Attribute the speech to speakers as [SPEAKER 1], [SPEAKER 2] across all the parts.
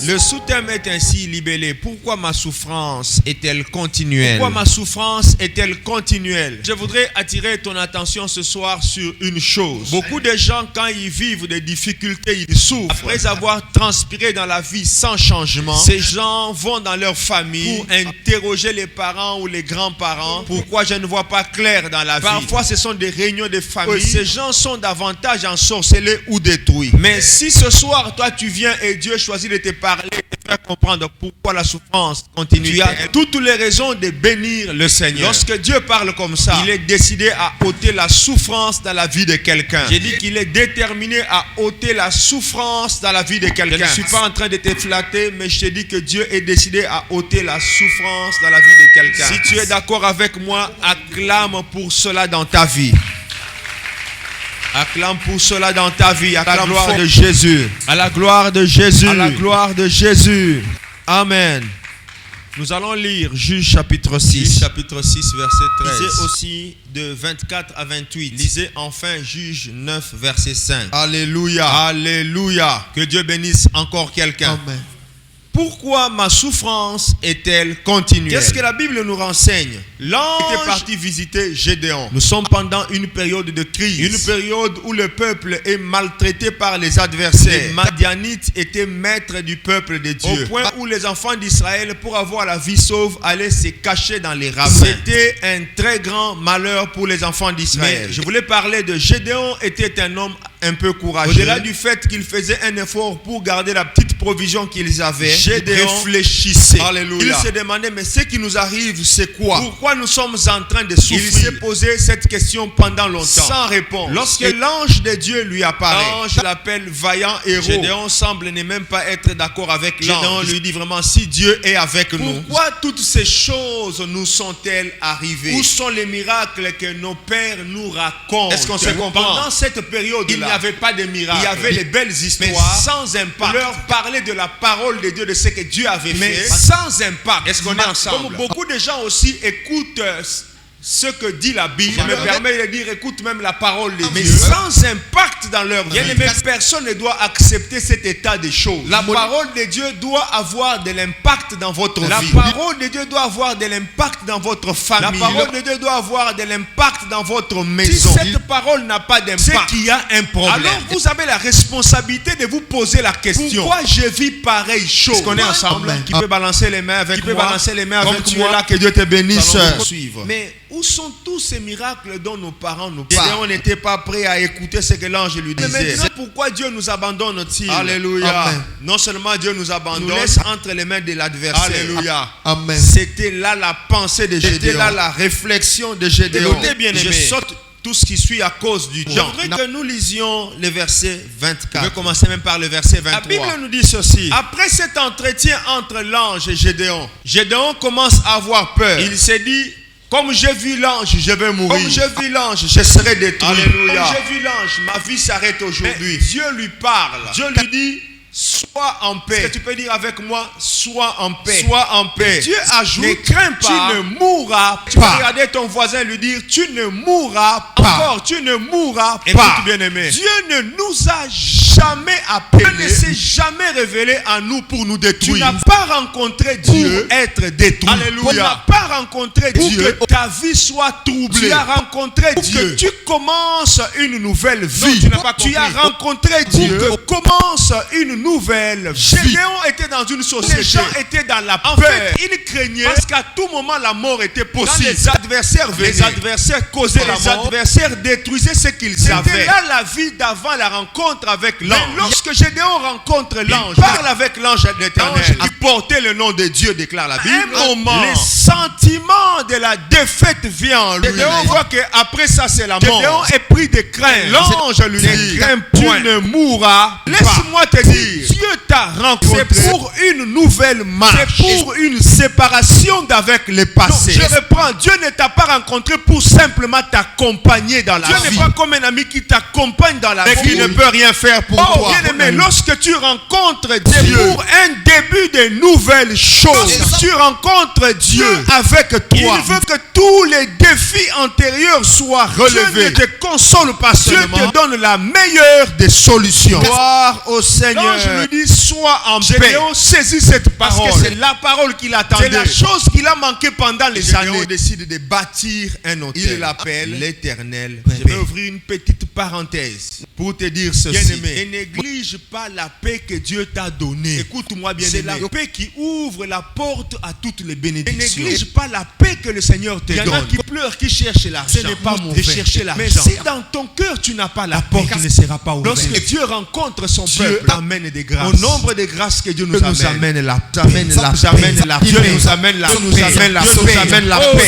[SPEAKER 1] Le sous-thème est ainsi libellé. Pourquoi ma souffrance est-elle continuelle? Pourquoi ma souffrance est-elle continuelle? Je voudrais attirer ton attention ce soir sur une chose. Beaucoup de gens, quand ils vivent des difficultés, ils souffrent. Après avoir transpiré dans la vie sans changement, ces gens vont dans leur famille pour interroger les parents ou les grands-parents. Pourquoi je ne vois pas clair dans la vie? Parfois, ce sont des réunions de famille. Ces gens sont davantage ensorcelés ou détruits. Mais si ce soir, toi, tu viens et Dieu choisit de te parler, de te faire comprendre pourquoi la souffrance continue, tu as toutes les raisons de bénir le Seigneur. Lorsque Dieu parle comme ça, il est décidé à ôter la souffrance dans la vie de quelqu'un. J'ai dit qu'il est déterminé à ôter la souffrance dans la vie de quelqu'un. Je ne suis pas en train de te flatter, mais je te dis que Dieu est décidé à ôter la souffrance dans la vie de quelqu'un. Si tu es d'accord avec moi, acclame pour cela dans ta vie. Acclame pour cela dans ta vie. À la gloire de Jésus. À la gloire de Jésus. À la gloire de Jésus. Amen. Nous allons lire Juge chapitre 6. Juge chapitre 6 verset 13. Lisez aussi de 24 à 28. Lisez enfin Juge 9 verset 5. Alléluia. Alléluia. Que Dieu bénisse encore quelqu'un. Amen. Pourquoi ma souffrance est-elle continuelle? Qu'est-ce que la Bible nous renseigne? L'ange était parti visiter Gédéon. Nous sommes pendant une période de crise. Une période où le peuple est maltraité par les adversaires. Les Madianites étaient maîtres du peuple de Dieu. Au point où les enfants d'Israël, pour avoir la vie sauve, allaient se cacher dans les ravins. C'était un très grand malheur pour les enfants d'Israël. Je voulais parler de Gédéon était un homme un peu courageux. Au-delà du fait qu'il faisait un effort pour garder la petite provision qu'ils avaient, Gédéon réfléchissait. Alléluia. Il se demandait, mais ce qui nous arrive, c'est quoi? Pourquoi nous sommes en train de souffrir? Il s'est posé cette question pendant longtemps, sans réponse. Lorsque l'ange de Dieu lui apparaît, l'ange l'appelle vaillant héros. Gédéon semble ne même pas être d'accord avec l'ange. Gédéon lui dit vraiment, si Dieu est avec nous, pourquoi toutes ces choses nous sont-elles arrivées? Où sont les miracles que nos pères nous racontent? Est-ce qu'on se comprend? Pendant cette période-là, il n'y avait pas de miracles. Il y avait les belles histoires, mais sans impact. Leur parler de la parole de Dieu, de ce que Dieu avait fait, sans impact. Est-ce qu'on est ensemble? Comme beaucoup de gens aussi écoutent ce que dit la Bible, je me permets de dire, écoute même la parole de Dieu, mais sans impact dans leur vie. Personne ne doit accepter cet état des choses. La parole de Dieu doit avoir de l'impact dans votre vie. La parole de Dieu doit avoir de l'impact dans votre famille. La parole de Dieu doit avoir de l'impact dans votre maison. Si cette parole n'a pas d'impact, c'est qu'il y a un problème. Alors vous avez la responsabilité de vous poser la question. Pourquoi je vis pareille chose? Est-ce qu'on est ensemble? Qui peut balancer les mains avec moi? Qui peut balancer les mains avec moi? Là, que Dieu te bénisse. Mais où sont tous ces miracles dont nos parents nous parlent? On n'était pas prêt à écouter ce que l'ange lui disait. Mais maintenant, pourquoi Dieu nous abandonne-t-il? Alléluia. Amen. Non seulement Dieu nous abandonne, nous laisse entre les mains de l'adversaire. Alléluia. Amen. C'était là la pensée de Gédéon. C'était là la réflexion de Gédéon. Je saute tout ce qui suit à cause du temps. Je voudrais que nous lisions le verset 24. Je vais commencer même par le verset 23. La Bible nous dit ceci. Après cet entretien entre l'ange et Gédéon, Gédéon commence à avoir peur. Il s'est dit, comme j'ai vu l'ange, je vais mourir. Comme j'ai vu l'ange, je serai détruit. Alléluia. Comme j'ai vu l'ange, ma vie s'arrête aujourd'hui. Dieu lui parle. Dieu lui dit, sois en paix. Est-ce que tu peux dire avec moi, sois en paix. Sois en paix. Dieu ajoute, ne crains pas, tu ne mourras pas. Tu peux regarder ton voisin et lui dire, tu ne mourras pas. Encore, tu ne mourras pas. Écoute, bien-aimé. Dieu ne nous a jamais appelés. Dieu ne s'est jamais révélé à nous pour nous détruire. Tu n'as pas rencontré Dieu pour être détruit. Alléluia. Tu n'as pas rencontré Dieu pour que ta vie soit troublée. Tu as rencontré Dieu pour que tu commences une nouvelle vie. Non, tu as rencontré Dieu pour que tu commences une nouvelle vie. Gédéon était dans une société. Les gens étaient dans la peur. En fait, ils craignaient parce qu'à tout moment la mort était possible. Quand les adversaires venaient, les adversaires causaient la mort. Les adversaires détruisaient ce qu'ils avaient. C'était là la vie d'avant la rencontre avec l'ange. Mais lorsque Gédéon rencontre l'ange, il parle avec l'ange de l'Éternel qui portait le nom de Dieu, déclare la Bible. À un moment, les sentiments de la défaite viennent en lui. Gédéon voit qu'après ça c'est la mort. Gédéon est pris de crainte. L'ange lui dit, tu ne mourras pas. Laisse-moi te dire, Dieu t'a rencontré. C'est pour une nouvelle marche. C'est pour une séparation d'avec le passé. Donc, je reprends. Dieu ne t'a pas rencontré pour simplement t'accompagner dans la vie. Dieu n'est pas comme un ami qui t'accompagne dans la vie, mais qui ne peut rien faire pour toi. Bien-aimé, lorsque tu rencontres Dieu pour un début de nouvelles choses, tu rencontres Dieu avec toi. Il veut que tous les défis antérieurs soient relevés. Dieu ne te console pas seulement. Dieu te donne la meilleure des solutions. Gloire au Seigneur.
[SPEAKER 2] je lui dis, sois en paix. Gédéon saisit cette parole. Parce que c'est la parole qu'il attendait. C'est la chose qu'il a manqué pendant les années. Gédéon décide de bâtir un autel. Il l'appelle l'Éternel. Je vais ouvrir une petite parenthèse pour te dire ceci. Bien-aimé, et néglige pas la paix que Dieu t'a donnée. Écoute-moi bien, c'est la paix qui ouvre la porte à toutes les bénédictions. Ne néglige pas la paix que le Seigneur te donne. Il y en a qui pleurent, qui cherchent l'argent. Ce n'est pas mauvais de chercher l'argent. Mais si dans ton cœur tu n'as pas la porte ne sera pas ouverte. Lorsque Dieu rencontre son peuple, amène des grâces. Au nombre de grâces que Dieu nous amène la paix. Dieu nous amène la paix.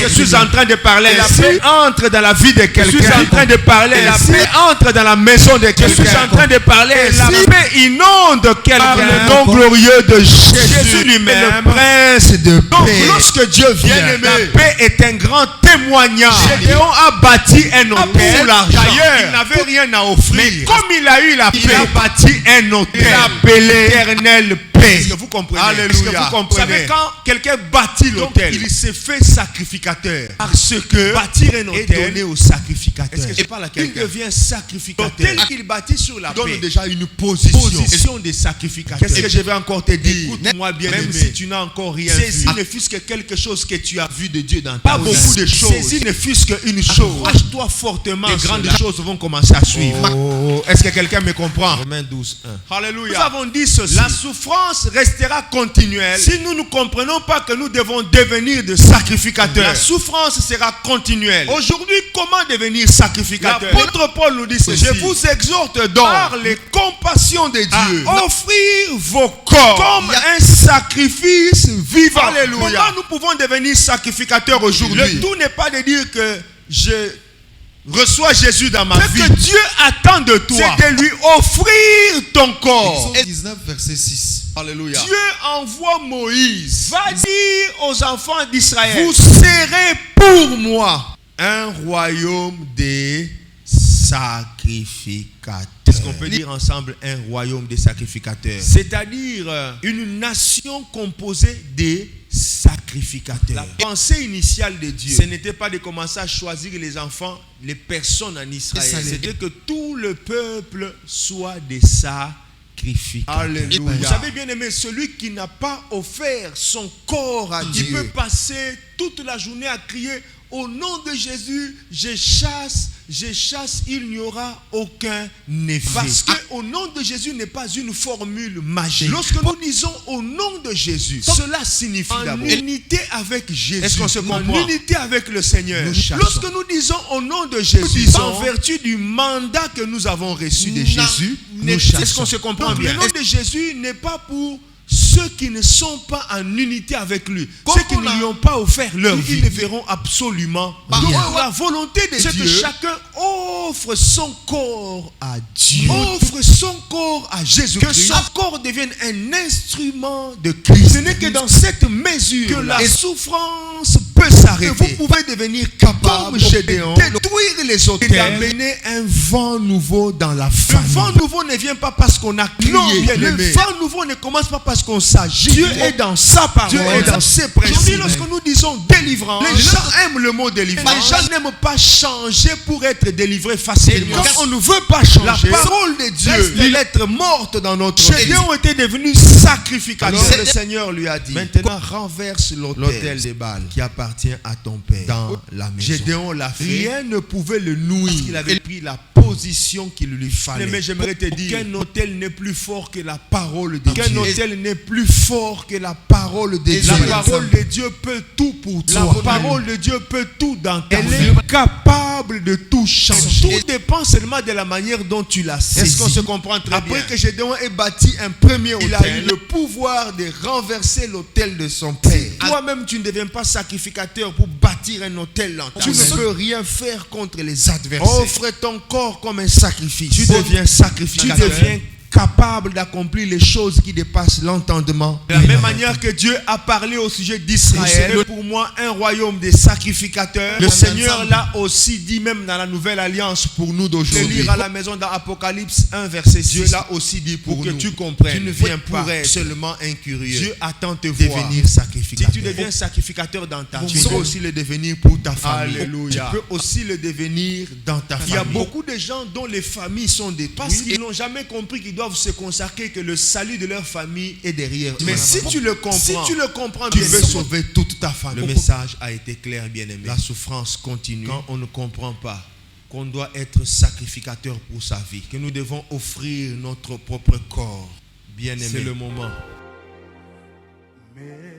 [SPEAKER 2] Je suis en train de parler. La paix entre dans la vie de quelqu'un. Je suis en train de parler. La paix entre dans la maison de quelqu'un. Je suis en train de parler. La paix inonde quelqu'un. Le nom glorieux de Jésus lui-même, le prince de paix. Donc lorsque Dieu vient, la paix est un grand témoignage. Gédéon a bâti un hôtel. D'ailleurs, il n'avait rien à offrir. Mais comme il a eu la paix, il a bâti un hôtel appelé Éternel paix. Est-ce que vous comprenez? Alléluia. Vous savez, quand quelqu'un bâtit l'autel, il se fait sacrificateur. Parce que bâtir un autel est donné au sacrificateur. Est-ce que je parle à quelqu'un? Il devient sacrificateur. L'autel qu'il bâtit sur la paix donne déjà une position de sacrificateur. Qu'est-ce que je vais encore te dire? Écoute-moi bien, même si tu n'as encore rien vu. Saisis ne fût-ce que quelque chose que tu as vu de Dieu dans ta vie. Pas beaucoup de choses. Saisis ne fût-ce qu'une chose. Accroche-toi fortement. Les grandes choses vont commencer à suivre. Est-ce que quelqu'un me comprend? Romains 12, 1. Alléluia. Nous avons dit ceci. La souffrance restera continuelle si nous ne comprenons pas que nous devons devenir des sacrificateurs. La souffrance sera continuelle. Aujourd'hui, comment devenir sacrificateur? L'apôtre Paul nous dit ceci. Je vous exhorte donc par les compassions de Dieu à offrir vos corps comme un sacrifice vivant. Alléluia. Comment nous pouvons devenir sacrificateurs aujourd'hui? Le tout n'est pas de dire que je reçois Jésus dans ma vie. Ce que Dieu attend de toi, c'est de lui offrir ton corps.
[SPEAKER 1] Exode 19, verset 6.
[SPEAKER 2] Alléluia. Dieu envoie Moïse. Va dire aux enfants d'Israël, vous serez pour moi un royaume des sacrificateurs. Est-ce qu'on peut dire ensemble un royaume des sacrificateurs? C'est-à-dire une nation composée des sacrificateurs. La pensée initiale de Dieu, ce n'était pas de commencer à choisir les enfants, les personnes en Israël. C'était que tout le peuple soit des sacrificateurs. Alléluia. Vous savez bien aimé, celui qui n'a pas offert son corps à Dieu, il peut passer toute la journée à crier au nom de Jésus, je chasse, il n'y aura aucun effet. Parce que au nom de Jésus n'est pas une formule magique. Lorsque nous disons au nom de Jésus, cela signifie d'abord unité avec Jésus. Est-ce qu'on se comprend? En unité avec le Seigneur. Lorsque nous disons au nom de Jésus, en vertu du mandat que nous avons reçu de Jésus, est-ce qu'on se comprend bien? Le nom de Jésus n'est pas pour ceux qui ne sont pas en unité avec lui, ceux qui ne lui ont pas offert leur vie, ils ne verront absolument rien. La volonté de Dieu, c'est que chacun offre son corps à Dieu, offre son corps à Jésus-Christ, que son corps devienne un instrument de Christ. Ce n'est que dans cette mesure que la souffrance peut s'arrêter. Vous pouvez devenir capable, comme Gédéon, de détruire les autels et d'amener un vent nouveau dans la famille. Le vent nouveau ne vient pas parce qu'on a crié. Non, le vent nouveau ne commence pas parce qu'on s'agit. Dieu est dans sa parole. Dieu est dans ses principes. Aujourd'hui, lorsque nous disons délivrance, les gens aiment le mot délivrance. Les gens n'aiment pas changer pour être délivrés facilement. Quand on ne veut pas changer, la parole de Dieu, les lettres mortes dans notre vie, Gédéon était devenu sacrificateur. Alors le Seigneur lui a dit, maintenant renverse l'autel des Baals qui appartient à ton père dans la maison. Gédéon l'a fait. Rien ne pouvait le nuire parce qu'il avait pris la position qu'il lui fallait. Mais j'aimerais te dire qu'un autel n'est plus fort que la parole de Dieu. Qu'un autel n'est plus fort que la parole de Dieu. La parole de Dieu peut tout pour toi. La parole de Dieu peut tout dans ta vie. Elle est capable de tout changer. Tout dépend seulement de la manière dont tu la saisis. Est-ce qu'on se comprend très bien? Après que Gédéon ait bâti un premier autel, il a eu le pouvoir de renverser l'autel de son père. Toi-même, tu ne deviens pas sacrificateur pour bâtir un autel en ta vie. Tu ne peux rien faire contre les adversaires. Offre ton corps comme un sacrifice. Tu deviens sacrificateur. Tu deviens capable d'accomplir les choses qui dépassent l'entendement. De la même manière que Dieu a parlé au sujet d'Israël, pour moi un royaume des sacrificateurs, le Seigneur l'a aussi dit même dans la nouvelle alliance pour nous d'aujourd'hui. Lire à la maison dans Apocalypse 1 verset 6. Dieu l'a aussi dit pour que tu comprennes. Tu ne viens pas être seulement un curieux. Dieu attend te voir devenir sacrificateur. Si tu deviens sacrificateur dans ta vie, tu peux aussi le devenir pour ta famille. Alléluia. Tu peux aussi le devenir dans ta famille. Il y a beaucoup de de gens dont les familles sont détruites parce qu'ils n'ont jamais compris qu'ils doivent se consacrer, que le salut de leur famille est derrière. Mais si tu le comprends, tu peux sauver toute ta famille. Le message a été clair, bien-aimé. La souffrance continue quand on ne comprend pas qu'on doit être sacrificateur pour sa vie, que nous devons offrir notre propre corps. Bien-aimé, c'est le moment. Mais